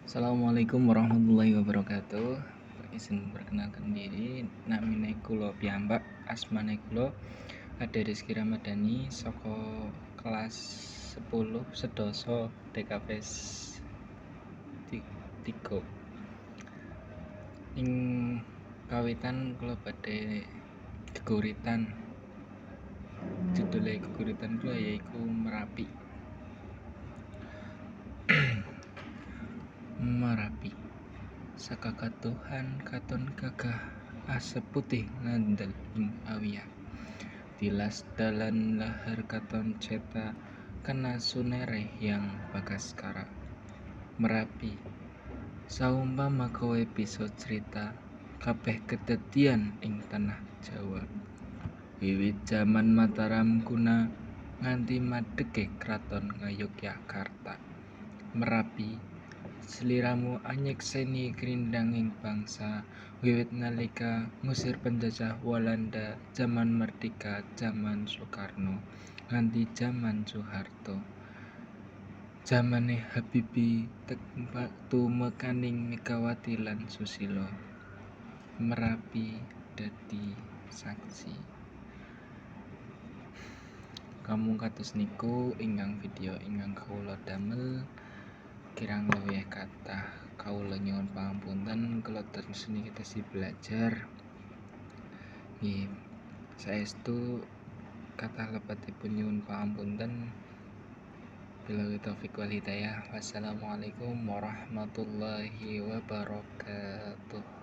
Assalamualaikum warahmatullahi wabarakatuh. Izin perkenalkan diri, namine kula piyambak, asmane kula Ade Rizky Ramadhani saka kelas 10 sedasa TKPS 3. Ing kawitan kula badhe geguritan. Judule geguritan kula yaiku Merapi. Merapi. Sakaka Tuhan katon gagah asep putih ngandel ing awiyah. Tilas dalan lahar katon ceta kena sunere yang bagaskara. Merapi, saumpama kowe bisa cerita kabeh kedadian ing tanah Jawa. Wiwit jaman Mataram kuna nganti madege kraton Ngayogyakarta. Merapi, sliramu anyekseni grindanging bangsa wiwit nalika ngusir penjajah Walanda jaman Merdeka jaman Soekarno nganti jaman Soeharto. Jamane Habibie tumekaning Megawati lan Susilo. Merapi dadi saksi. Kamu kados niku ingkang video ingkang kawula damel kirang luwih kathah kawula nyuwun pangapunten kula seni kita belajar. Nggih, saestu kathah lebetipun nyuwun pangapunten. Billahi taufik wal hidayah. Wassalamualaikum warahmatullahi wabarakatuh.